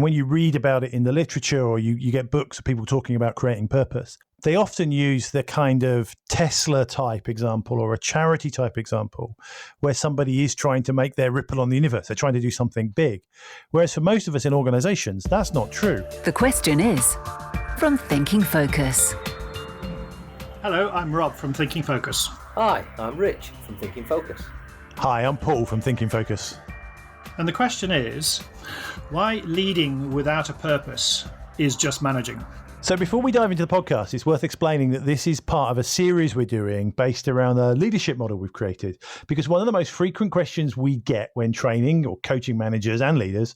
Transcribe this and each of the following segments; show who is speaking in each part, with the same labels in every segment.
Speaker 1: when you read about it in the literature or you get books of people talking about creating purpose, they often use the kind of Tesla type example or a charity type example where somebody is trying to make their ripple on the universe. They're trying to do something big. Whereas for most of us in organizations, that's not true.
Speaker 2: The question is from Thinking Focus.
Speaker 3: Hello, I'm Rob from Thinking Focus.
Speaker 4: Hi, I'm Rich from Thinking Focus.
Speaker 1: Hi, I'm Paul from Thinking Focus.
Speaker 3: And the question is, why leading without a purpose is just managing?
Speaker 1: So before we dive into the podcast, it's worth explaining that this is part of a series we're doing based around a leadership model we've created. Because one of the most frequent questions we get when training or coaching managers and leaders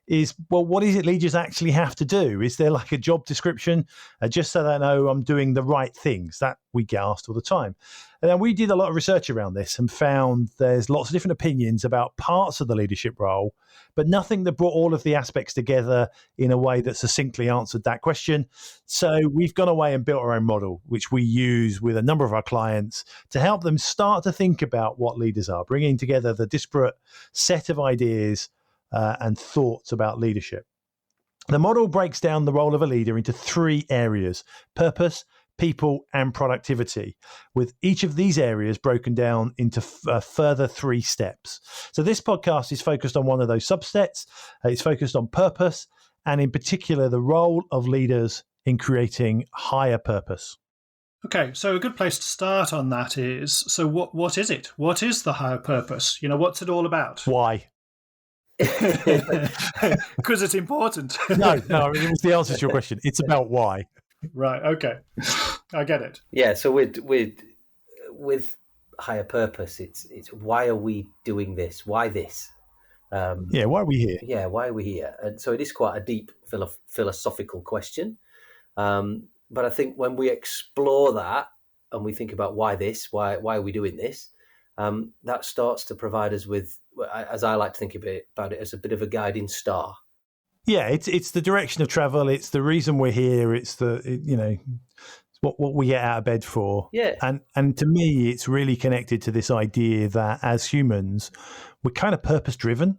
Speaker 1: is, well, what is it leaders actually have to do? Is there like a job description just so they know I'm doing the right things? That we get asked all the time. And then we did a lot of research around this and found there's lots of different opinions about parts of the leadership role, but nothing that brought all of the aspects together in a way that succinctly answered that question. So we've gone away and built our own model, which we use with a number of our clients to help them start to think about what leaders are, bringing together the disparate set of ideas and thoughts about leadership. The model breaks down the role of a leader into three areas: purpose, people, and productivity, with each of these areas broken down into further three steps. So this podcast is focused on one of those subsets. It's focused on purpose, and in particular, the role of leaders in creating higher purpose.
Speaker 3: Okay, so a good place to start on that is, so what is it? What is the higher purpose? What's it all about?
Speaker 1: Why?
Speaker 3: Because it's important.
Speaker 1: No, it was the answer to your question. It's about why.
Speaker 3: Right, okay. I get it.
Speaker 4: Yeah, so with higher purpose, it's why are we doing this? Why this?
Speaker 1: Why are we here?
Speaker 4: Yeah, why are we here? And so it is quite a deep philosophical question. But I think when we explore that and we think about why this, why are we doing this, that starts to provide us with, as I like to think about it, as a bit of a guiding star.
Speaker 1: Yeah, it's the direction of travel. It's the reason we're here. It's what we get out of bed for.
Speaker 4: Yeah.
Speaker 1: And to me, it's really connected to this idea that as humans, we're kind of purpose driven.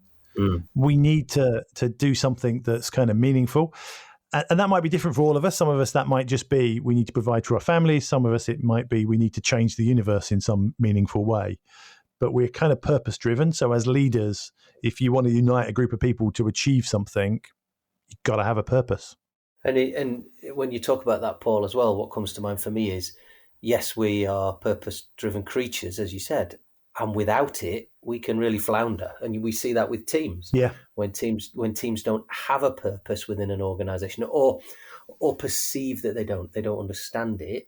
Speaker 1: We need to do something that's kind of meaningful. And that might be different for all of us. Some of us, that might just be we need to provide for our families. Some of us, it might be we need to change the universe in some meaningful way. But we're kind of purpose driven. So as leaders, if you want to unite a group of people to achieve something, you've got to have a purpose.
Speaker 4: And when you talk about that, Paul, as well, what comes to mind for me is, yes, we are purpose driven creatures, as you said, and without it, we can really flounder. And we see that with teams.
Speaker 1: Yeah.
Speaker 4: When teams don't have a purpose within an organization or perceive that they don't understand it,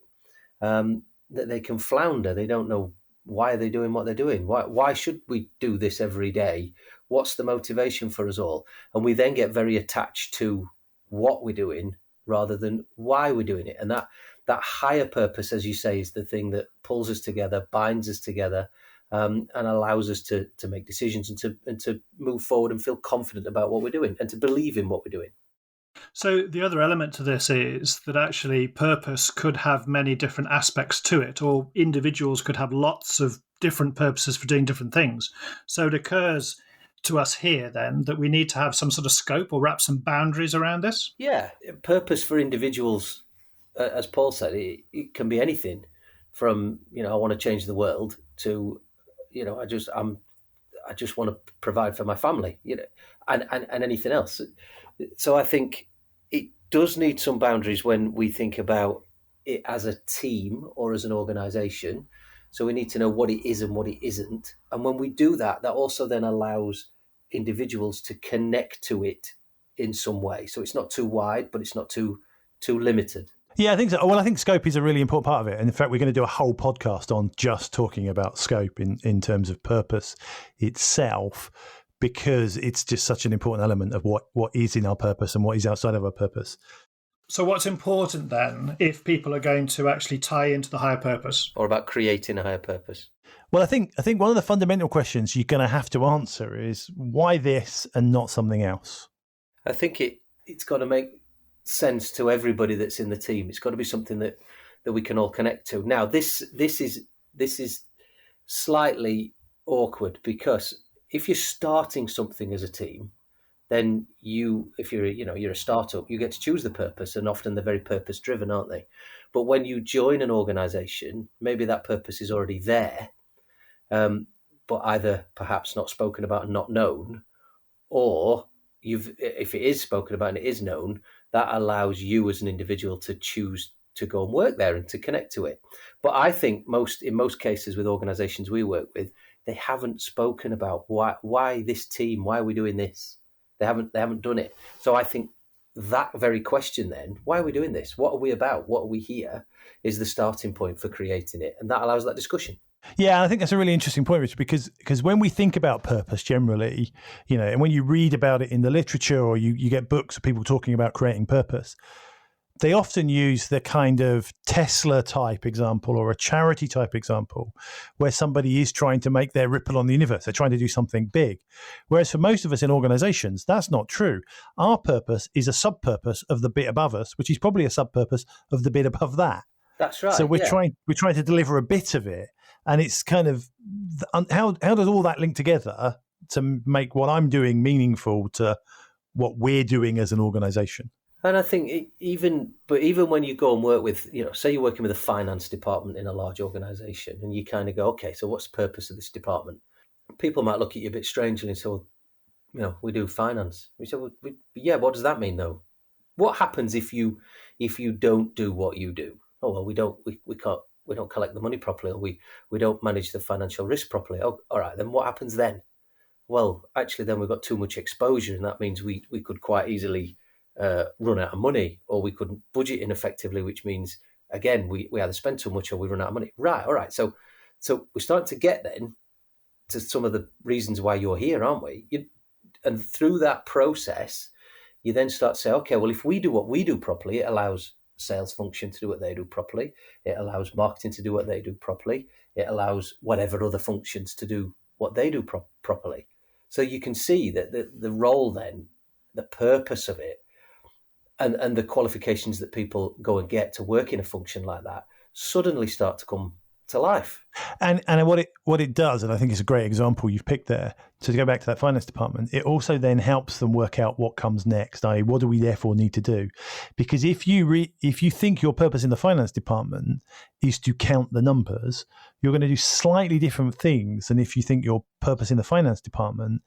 Speaker 4: that they can flounder. They don't know why are they doing what they're doing? Why should we do this every day? What's the motivation for us all? And we then get very attached to what we're doing rather than why we're doing it. And that higher purpose, as you say, is the thing that pulls us together, binds us together, and allows us to make decisions and to move forward and feel confident about what we're doing and to believe in what we're doing.
Speaker 3: So the other element to this is that actually purpose could have many different aspects to it, or individuals could have lots of different purposes for doing different things. So it occurs to us here then that we need to have some sort of scope or wrap some boundaries around this?
Speaker 4: Yeah, purpose for individuals, as Paul said, it can be anything from, I want to change the world to, I just want to provide for my family, and anything else. So I think it does need some boundaries when we think about it as a team or as an organization. So we need to know what it is and what it isn't. And when we do that, that also then allows individuals to connect to it in some way. So it's not too wide, but it's not too limited.
Speaker 1: Yeah, I think so. Well, I think scope is a really important part of it. And in fact, we're going to do a whole podcast on just talking about scope in terms of purpose itself, because it's just such an important element of what is in our purpose and what is outside of our purpose.
Speaker 3: So what's important then if people are going to actually tie into the higher purpose?
Speaker 4: Or about creating a higher purpose?
Speaker 1: Well, I think one of the fundamental questions you're going to have to answer is why this and not something else?
Speaker 4: I think it's got to make sense to everybody that's in the team. It's got to be something that we can all connect to. Now, this is slightly awkward because if you're starting something as a team, then if you're a startup, you get to choose the purpose, and often they're very purpose driven, aren't they? But when you join an organization, maybe that purpose is already there, but either perhaps not spoken about and not known, or if it is spoken about and it is known, that allows you as an individual to choose to go and work there and to connect to it. But I think in most cases with organizations we work with, they haven't spoken about why this team, why are we doing this? They haven't done it. So I think that very question then, why are we doing this? What are we about? What are we here? Is the starting point for creating it. And that allows that discussion.
Speaker 1: Yeah, I think that's a really interesting point, Richard, because when we think about purpose generally, and when you read about it in the literature or you get books of people talking about creating purpose, they often use the kind of Tesla type example or a charity type example where somebody is trying to make their ripple on the universe. They're trying to do something big. Whereas for most of us in organizations, that's not true. Our purpose is a sub-purpose of the bit above us, which is probably a sub-purpose of the bit above that.
Speaker 4: That's right.
Speaker 1: So we're trying to deliver a bit of it. And it's kind of, how does all that link together to make what I'm doing meaningful to what we're doing as an organization?
Speaker 4: And I think even when you go and work with, say you're working with a finance department in a large organization and you kind of go, okay, so what's the purpose of this department? People might look at you a bit strangely and say, well, we do finance. We say, well, yeah, what does that mean though? What happens if you don't do what you do? Oh, well, we don't collect the money properly, or we don't manage the financial risk properly. Oh, all right, then what happens then? Well, actually, then we've got too much exposure, and that means we could quite easily run out of money, or we couldn't budget ineffectively, which means, again, we either spend too much or we run out of money. Right, all right. So we're starting to get then to some of the reasons why you're here, aren't we? And through that process, you then start to say, okay, well, if we do what we do properly, it allows sales function to do what they do properly. It allows marketing to do what they do properly. It allows whatever other functions to do what they do properly. So you can see that the role then, the purpose of it, and the qualifications that people go and get to work in a function like that suddenly start to come to life.
Speaker 1: And what it does, and I think it's a great example you've picked there, to go back to that finance department, it also then helps them work out what comes next, i.e. what do we therefore need to do? Because if you think your purpose in the finance department is to count the numbers, you're going to do slightly different things than if you think your purpose in the finance department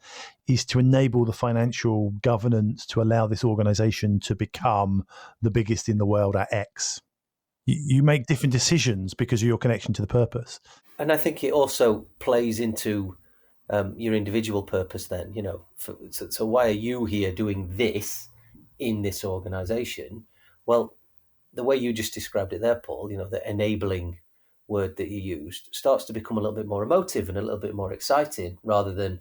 Speaker 1: is to enable the financial governance to allow this organization to become the biggest in the world at X. You make different decisions because of your connection to the purpose.
Speaker 4: And I think it also plays into your individual purpose then, so why are you here doing this in this organization? Well, the way you just described it there, Paul, the enabling word that you used starts to become a little bit more emotive and a little bit more exciting rather than,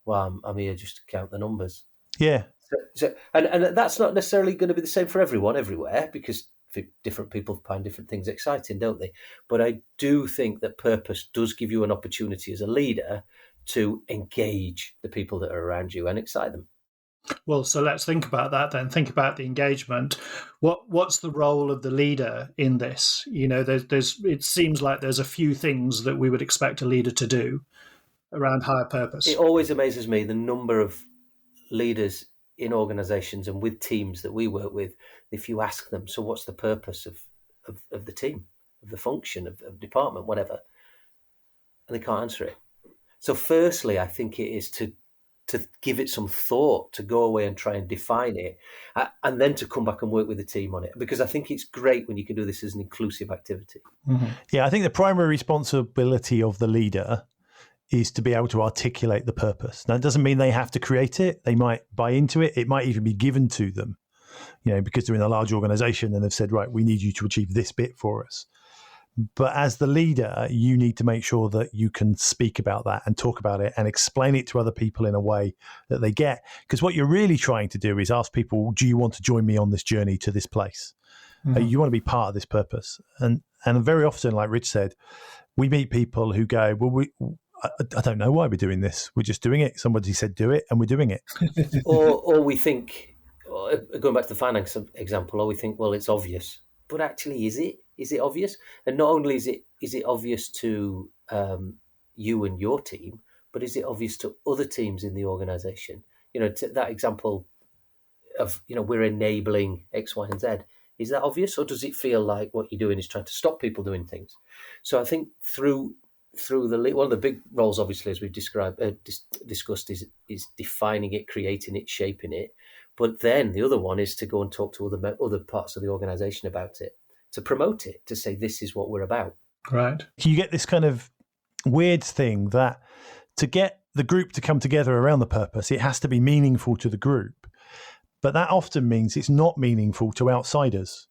Speaker 4: well, I'm here just to count the numbers.
Speaker 1: Yeah.
Speaker 4: So and that's not necessarily going to be the same for everyone everywhere, because different people find different things exciting, don't they? But I do think that purpose does give you an opportunity as a leader to engage the people that are around you and excite them.
Speaker 3: Well, so let's think about that then. Think about the engagement. What's the role of the leader in this? It seems like there's a few things that we would expect a leader to do around higher purpose.
Speaker 4: It always amazes me the number of leaders in organizations and with teams that we work with, if you ask them, so what's the purpose of the team, of the function, of department, whatever, and they can't answer it. So firstly, I think it is to give it some thought, to go away and try and define it, and then to come back and work with the team on it, because I think it's great when you can do this as an inclusive activity.
Speaker 1: Mm-hmm. Yeah, I think the primary responsibility of the leader is to be able to articulate the purpose. Now, it doesn't mean they have to create it. They might buy into it. It might even be given to them, because they're in a large organization and they've said, right, we need you to achieve this bit for us. But as the leader, you need to make sure that you can speak about that and talk about it and explain it to other people in a way that they get. Because what you're really trying to do is ask people, do you want to join me on this journey to this place? Mm-hmm. You want to be part of this purpose. And very often, like Rich said, we meet people who go, well, I don't know why we're doing this. We're just doing it. Somebody said do it, and we're doing it.
Speaker 4: or we think, going back to the finance example, or we think, well, it's obvious. But actually, is it? Is it obvious? And not only is it obvious to you and your team, but is it obvious to other teams in the organisation? that example of, we're enabling X, Y, and Z. Is that obvious, or does it feel like what you're doing is trying to stop people doing things? So I think through one of the big roles, obviously, as we've discussed, is defining it, creating it, shaping it. But then the other one is to go and talk to other parts of the organisation about it, to promote it, to say this is what we're about.
Speaker 3: Right.
Speaker 1: You get this kind of weird thing that to get the group to come together around the purpose, it has to be meaningful to the group. But that often means it's not meaningful to outsiders.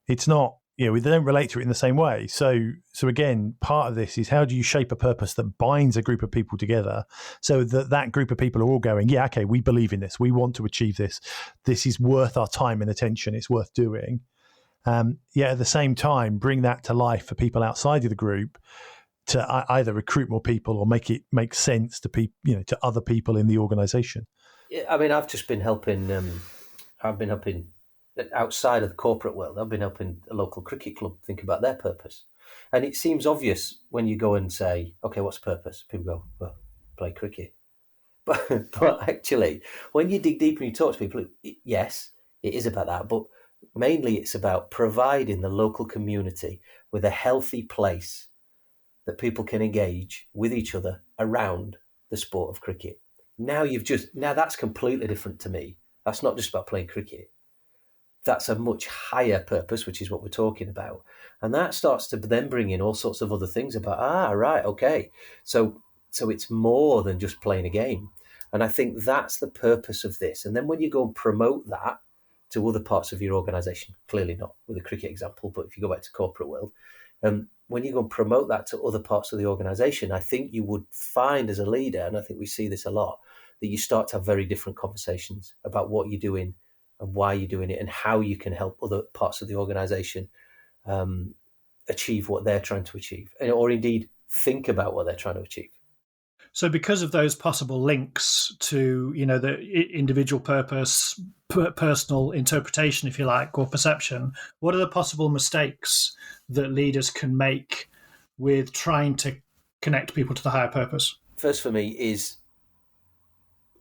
Speaker 1: It's not, they don't relate to it in the same way. So again, part of this is how do you shape a purpose that binds a group of people together so that group of people are all going, yeah, okay, we believe in this. We want to achieve this. This is worth our time and attention. It's worth doing. Yet at the same time, bring that to life for people outside of the group to either recruit more people or make it make sense to people, to other people in the organisation.
Speaker 4: Yeah, I mean, I've just been helping. I've been helping outside of the corporate world. I've been helping a local cricket club think about their purpose, and it seems obvious when you go and say, "Okay, what's the purpose?" People go, "Well, play cricket." But actually, when you dig deeper and you talk to people, yes, it is about that. But mainly, it's about providing the local community with a healthy place that people can engage with each other around the sport of cricket. Now that's completely different to me. That's not just about playing cricket. That's a much higher purpose, which is what we're talking about. And that starts to then bring in all sorts of other things about, right, okay. So it's more than just playing a game. And I think that's the purpose of this. And then when you go and promote that to other parts of your organisation, clearly not with a cricket example, but if you go back to corporate world, when you go and promote that to other parts of the organisation, I think you would find as a leader, and I think we see this a lot, that you start to have very different conversations about what you're doing and why you're doing it and how you can help other parts of the organisation achieve what they're trying to achieve, or indeed think about what they're trying to achieve.
Speaker 3: So because of those possible links to, the individual purpose, personal interpretation, if you like, or perception, what are the possible mistakes that leaders can make with trying to connect people to the higher purpose?
Speaker 4: First for me is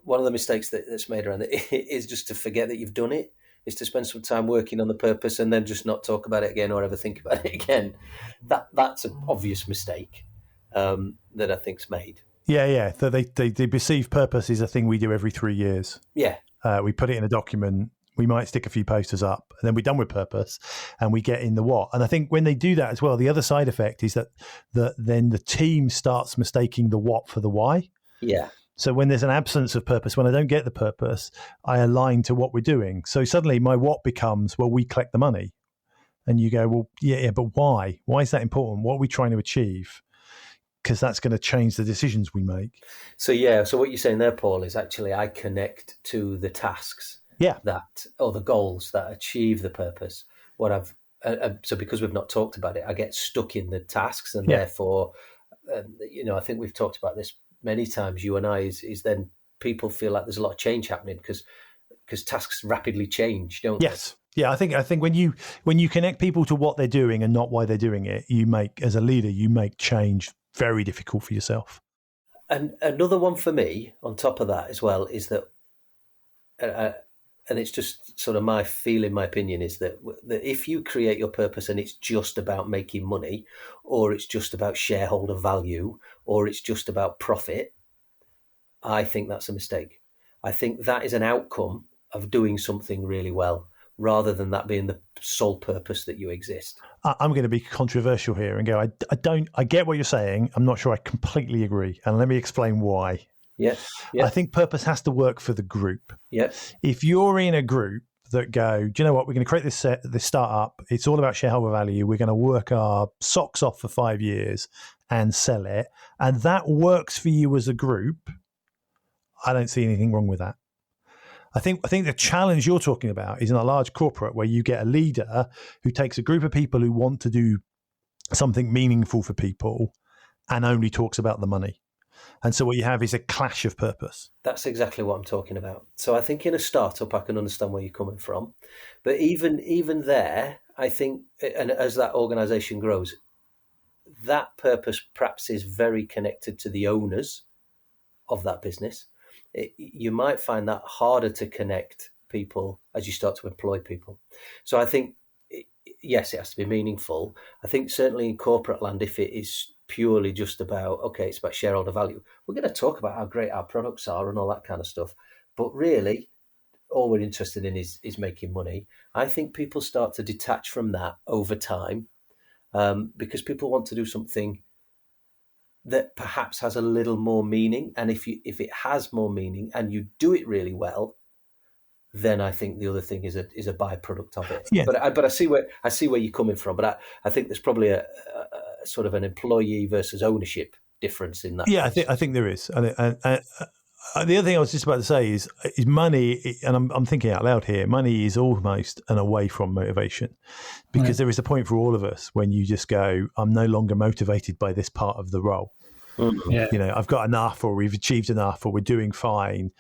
Speaker 4: one of the mistakes that's made around it is just to forget that you've done it, is to spend some time working on the purpose and then just not talk about it again or ever think about it again. That's an obvious mistake that I think's made.
Speaker 1: Yeah. They perceive purpose is a thing we do every 3 years.
Speaker 4: Yeah.
Speaker 1: We put it in a document. We might stick a few posters up, and then we're done with purpose, and we get in the what. And I think when they do that as well, the other side effect is that then the team starts mistaking the what for the why.
Speaker 4: Yeah.
Speaker 1: So when there's an absence of purpose, when I don't get the purpose, I align to what we're doing. So suddenly my what becomes, well, we collect the money. And you go, well, yeah, but why? Why is that important? What are we trying to achieve? Because that's going to change the decisions we make. So
Speaker 4: what you're saying there, Paul, is actually I connect to the tasks or the goals that achieve the purpose. So because we've not talked about it, I get stuck in the tasks, and therefore, I think we've talked about this many times, you and I, is then people feel like there's a lot of change happening because tasks rapidly change, don't they?
Speaker 1: Yes. Yeah, I think when you connect people to what they're doing and not why they're doing it, as a leader, you make change very difficult for yourself.
Speaker 4: And another one for me on top of that as well is that, and it's just sort of my feeling, my opinion is that if you create your purpose and it's just about making money, or it's just about shareholder value, or it's just about profit, I think that's a mistake. I think that is an outcome of doing something really well, rather than that being the sole purpose that you exist.
Speaker 1: I'm going to be controversial here and go, I get what you're saying. I'm not sure I completely agree. And let me explain why.
Speaker 4: Yes.
Speaker 1: I think purpose has to work for the group.
Speaker 4: Yes.
Speaker 1: If you're in a group that go, do you know what, we're going to create this startup. It's all about shareholder value. We're going to work our socks off for 5 years and sell it. And that works for you as a group. I don't see anything wrong with that. I think the challenge you're talking about is in a large corporate where you get a leader who takes a group of people who want to do something meaningful for people and only talks about the money. And so what you have is a clash of purpose.
Speaker 4: That's exactly what I'm talking about. So I think in a startup, I can understand where you're coming from. But even there, I think, and as that organisation grows, that purpose perhaps is very connected to the owners of that business. you might find that harder to connect people as you start to employ people. So I think, yes, it has to be meaningful. I think certainly in corporate land, if it is purely just about, okay, it's about shareholder value, we're going to talk about how great our products are and all that kind of stuff. But really, all we're interested in is making money. I think people start to detach from that over time, because people want to do something that perhaps has a little more meaning. And if it has more meaning and you do it really well, then I think the other thing is a byproduct of it. Yeah. But I see where you're coming from. But I think there's probably a sort of an employee versus ownership difference in that.
Speaker 1: Yeah, I think there is. And the other thing I was just about to say is money, and I'm thinking out loud here, money is almost an away from motivation, because there is a point for all of us when you just go, I'm no longer motivated by this part of the role. Mm-hmm. Yeah. You know, I've got enough, or we've achieved enough, or we're doing fine.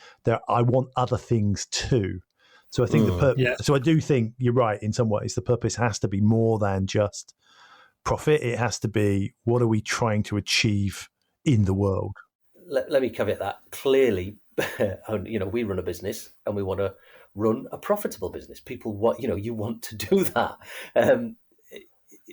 Speaker 1: I want other things too. So I think so I do think you're right in some ways. The purpose has to be more than just profit. It has to be, what are we trying to achieve in the world?
Speaker 4: Let me caveat that. Clearly, we run a business and we want to run a profitable business. People want, you want to do that.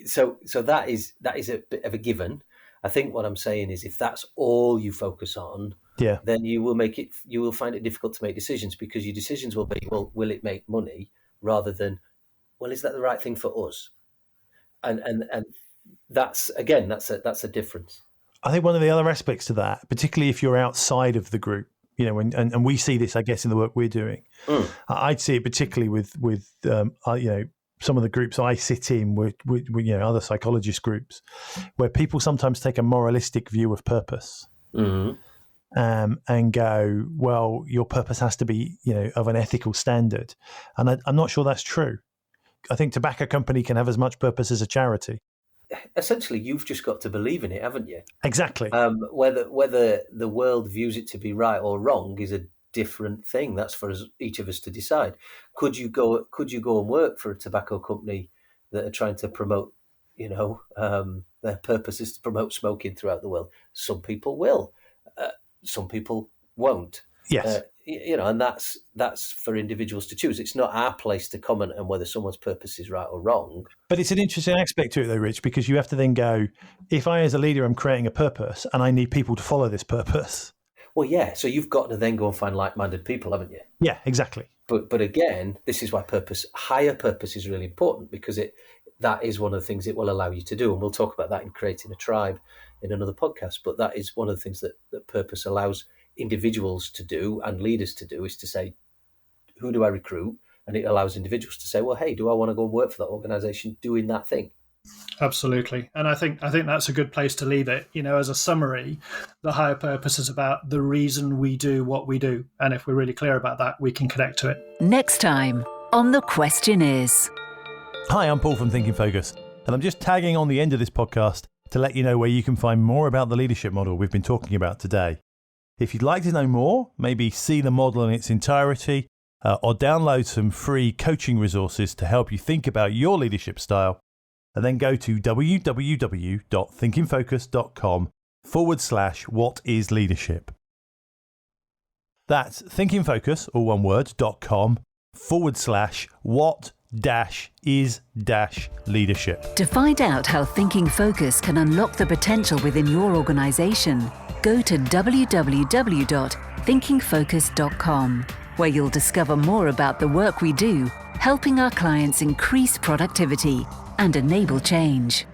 Speaker 4: So that is a bit of a given. I think what I'm saying is, if that's all you focus on, then you will find it difficult to make decisions, because your decisions will be, well, will it make money, rather than, well, is that the right thing for us? And that's a difference.
Speaker 1: I think one of the other aspects to that, particularly if you're outside of the group, and we see this, I guess, in the work we're doing. I'd see it particularly with some of the groups I sit in with other psychologist groups, where people sometimes take a moralistic view of purpose, and go, well, your purpose has to be, of an ethical standard. And I'm not sure that's true. I think tobacco company can have as much purpose as a charity.
Speaker 4: Essentially, you've just got to believe in it, haven't you?
Speaker 1: Exactly.
Speaker 4: Whether the world views it to be right or wrong is a different thing. That's for each of us to decide. Could you go and work for a tobacco company that are trying to promote, their purpose is to promote smoking throughout the world? Some people will. Some people won't.
Speaker 1: Yes.
Speaker 4: And that's for individuals to choose. It's not our place to comment on whether someone's purpose is right or wrong.
Speaker 1: But it's an interesting aspect to it, though, Rich, because you have to then go, if I, as a leader, am creating a purpose and I need people to follow this purpose.
Speaker 4: Well, yeah. So you've got to then go and find like-minded people, haven't you?
Speaker 1: Yeah, exactly.
Speaker 4: But again, this is why higher purpose is really important, because that is one of the things it will allow you to do. And we'll talk about that in Creating a Tribe in another podcast. But that is one of the things that purpose allows individuals to do and leaders to do, is to say, who do I recruit? And it allows individuals to say, well, hey, do I want to go and work for that organization doing that thing?
Speaker 3: Absolutely. And I think that's a good place to leave it. As a summary, the higher purpose is about the reason we do what we do. And if we're really clear about that, we can connect to it.
Speaker 2: Next time on The Question Is.
Speaker 1: Hi, I'm Paul from Thinking Focus, and I'm just tagging on the end of this podcast to let you know where you can find more about the leadership model we've been talking about today. If you'd like to know more, maybe see the model in its entirety, or download some free coaching resources to help you think about your leadership style, and then go to www.thinkingfocus.com/what-is-leadership. That's thinkingfocus, all one word, .com/what-is-leadership.
Speaker 2: To find out how Thinking Focus can unlock the potential within your organisation, go to www.thinkingfocus.com, where you'll discover more about the work we do, helping our clients increase productivity and enable change.